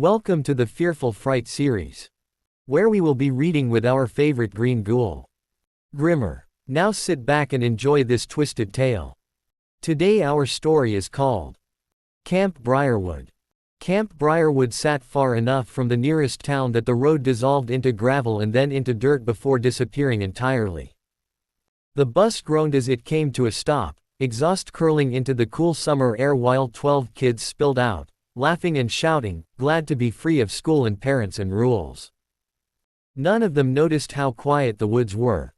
Welcome to the Fearful Fright series, where we will be reading with our favorite green ghoul, Grimmer. Now sit back and enjoy this twisted tale. Today our story is called Camp Briarwood. Camp Briarwood sat far enough from the nearest town that the road dissolved into gravel and then into dirt before disappearing entirely. The bus groaned as it came to a stop, exhaust curling into the cool summer air while 12 kids spilled out, laughing and shouting, glad to be free of school and parents and rules. None of them noticed how quiet the woods were.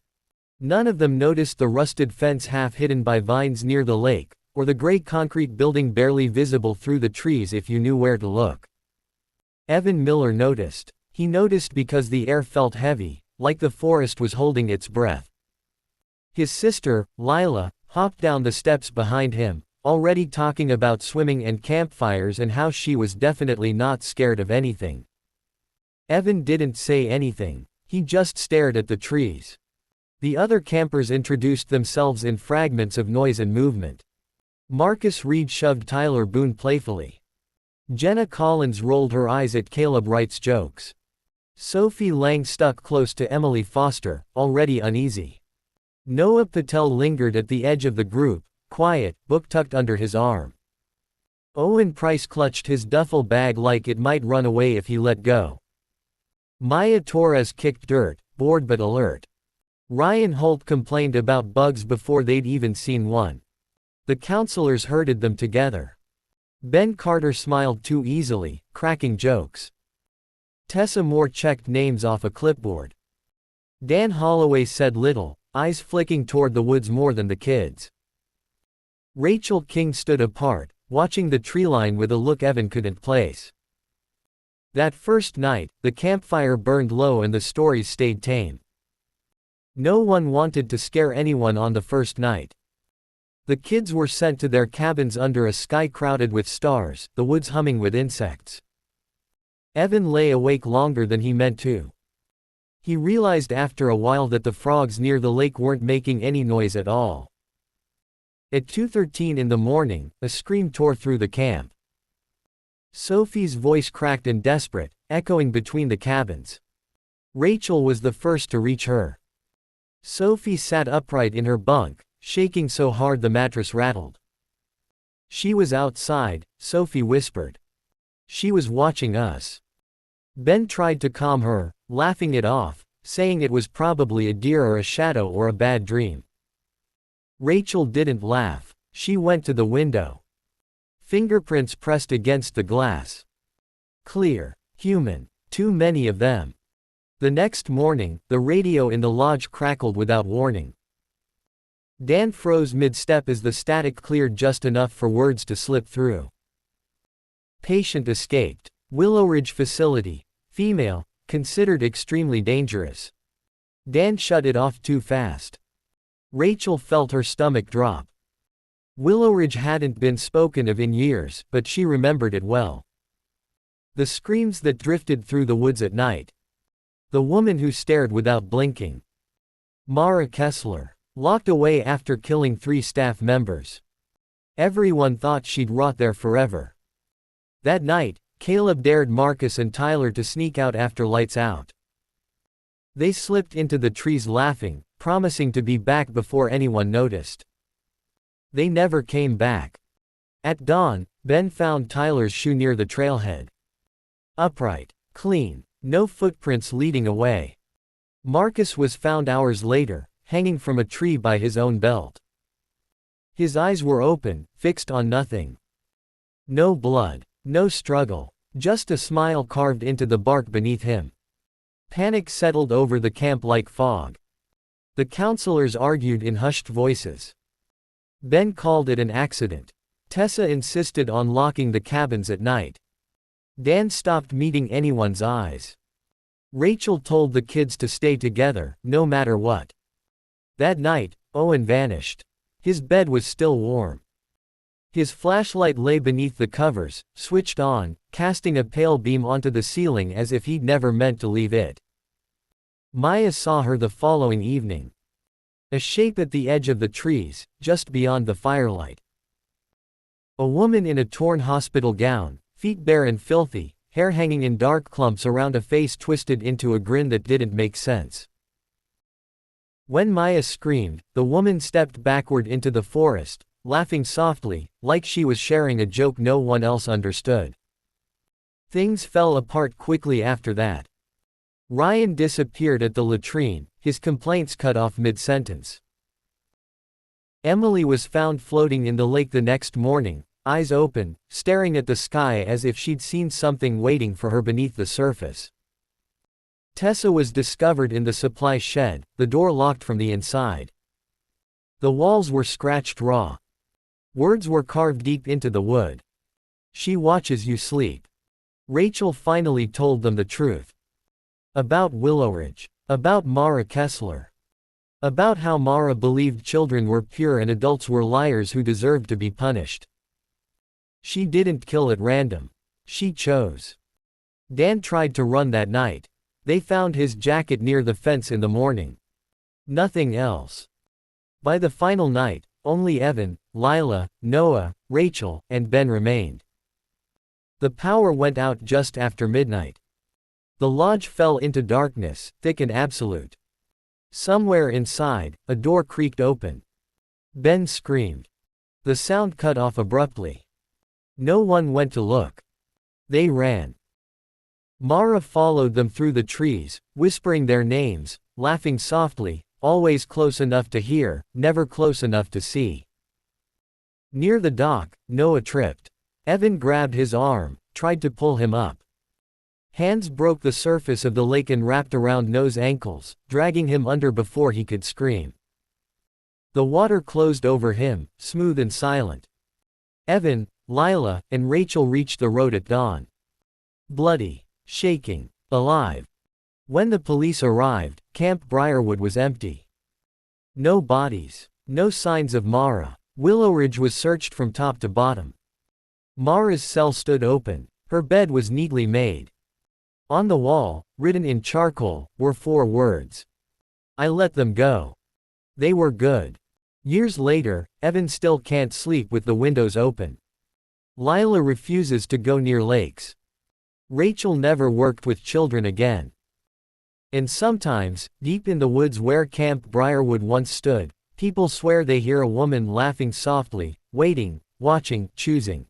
None of them noticed the rusted fence half hidden by vines near the lake, or the gray concrete building barely visible through the trees if you knew where to look. Evan Miller noticed. He noticed because the air felt heavy, like the forest was holding its breath. His sister, Lila, hopped down the steps behind him, already talking about swimming and campfires and how she was definitely not scared of anything. Evan didn't say anything. He just stared at the trees. The other campers introduced themselves in fragments of noise and movement. Marcus Reed shoved Tyler Boone playfully. Jenna Collins rolled her eyes at Caleb Wright's jokes. Sophie Lang stuck close to Emily Foster, already uneasy. Noah Patel lingered at the edge of the group, quiet, book tucked under his arm. Owen Price clutched his duffel bag like it might run away if he let go. Maya Torres kicked dirt, bored but alert. Ryan Holt complained about bugs before they'd even seen one. The counselors herded them together. Ben Carter smiled too easily, cracking jokes. Tessa Moore checked names off a clipboard. Dan Holloway said little, eyes flicking toward the woods more than the kids. Rachel King stood apart, watching the treeline with a look Evan couldn't place. That first night, the campfire burned low and the stories stayed tame. No one wanted to scare anyone on the first night. The kids were sent to their cabins under a sky crowded with stars, the woods humming with insects. Evan lay awake longer than he meant to. He realized after a while that the frogs near the lake weren't making any noise at all. At 2:13 in the morning, a scream tore through the camp. Sophie's voice cracked and desperate, echoing between the cabins. Rachel was the first to reach her. Sophie sat upright in her bunk, shaking so hard the mattress rattled. She was outside, Sophie whispered. She was watching us. Ben tried to calm her, laughing it off, saying it was probably a deer or a shadow or a bad dream. Rachel didn't laugh. She went to the window. Fingerprints pressed against the glass. Clear. Human. Too many of them. The next morning, the radio in the lodge crackled without warning. Dan froze mid-step as the static cleared just enough for words to slip through. Patient escaped. Willow Ridge facility. Female. Considered extremely dangerous. Dan shut it off too fast. Rachel felt her stomach drop. Willow Ridge hadn't been spoken of in years, but she remembered it well. The screams that drifted through the woods at night. The woman who stared without blinking. Mara Kessler. Locked away after killing 3 staff members. Everyone thought she'd rot there forever. That night, Caleb dared Marcus and Tyler to sneak out after lights out. They slipped into the trees laughing, promising to be back before anyone noticed. They never came back. At dawn, Ben found Tyler's shoe near the trailhead. Upright. Clean. No footprints leading away. Marcus was found hours later, hanging from a tree by his own belt. His eyes were open, fixed on nothing. No blood. No struggle. Just a smile carved into the bark beneath him. Panic settled over the camp like fog. The counselors argued in hushed voices. Ben called it an accident. Tessa insisted on locking the cabins at night. Dan stopped meeting anyone's eyes. Rachel told the kids to stay together, no matter what. That night, Owen vanished. His bed was still warm. His flashlight lay beneath the covers, switched on, casting a pale beam onto the ceiling as if he'd never meant to leave it. Maya saw her the following evening. A shape at the edge of the trees, just beyond the firelight. A woman in a torn hospital gown, feet bare and filthy, hair hanging in dark clumps around a face twisted into a grin that didn't make sense. When Maya screamed, the woman stepped backward into the forest, laughing softly, like she was sharing a joke no one else understood. Things fell apart quickly after that. Ryan disappeared at the latrine, his complaints cut off mid-sentence. Emily was found floating in the lake the next morning, eyes open, staring at the sky as if she'd seen something waiting for her beneath the surface. Tessa was discovered in the supply shed, the door locked from the inside. The walls were scratched raw. Words were carved deep into the wood. "She watches you sleep." Rachel finally told them the truth. About Willowridge. About Mara Kessler. About how Mara believed children were pure and adults were liars who deserved to be punished. She didn't kill at random. She chose. Dan tried to run that night. They found his jacket near the fence in the morning. Nothing else. By the final night, only Evan, Lila, Noah, Rachel, and Ben remained. The power went out just after midnight. The lodge fell into darkness, thick and absolute. Somewhere inside, a door creaked open. Ben screamed. The sound cut off abruptly. No one went to look. They ran. Mara followed them through the trees, whispering their names, laughing softly, always close enough to hear, never close enough to see. Near the dock, Noah tripped. Evan grabbed his arm, tried to pull him up. Hands broke the surface of the lake and wrapped around Noah's ankles, dragging him under before he could scream. The water closed over him, smooth and silent. Evan, Lila, and Rachel reached the road at dawn. Bloody, shaking, alive. When the police arrived, Camp Briarwood was empty. No bodies. No signs of Mara. Willowridge was searched from top to bottom. Mara's cell stood open. Her bed was neatly made. On the wall, written in charcoal, were 4 words. "I let them go. They were good." Years later, Evan still can't sleep with the windows open. Lila refuses to go near lakes. Rachel never worked with children again. And sometimes, deep in the woods where Camp Briarwood once stood, people swear they hear a woman laughing softly, waiting, watching, choosing.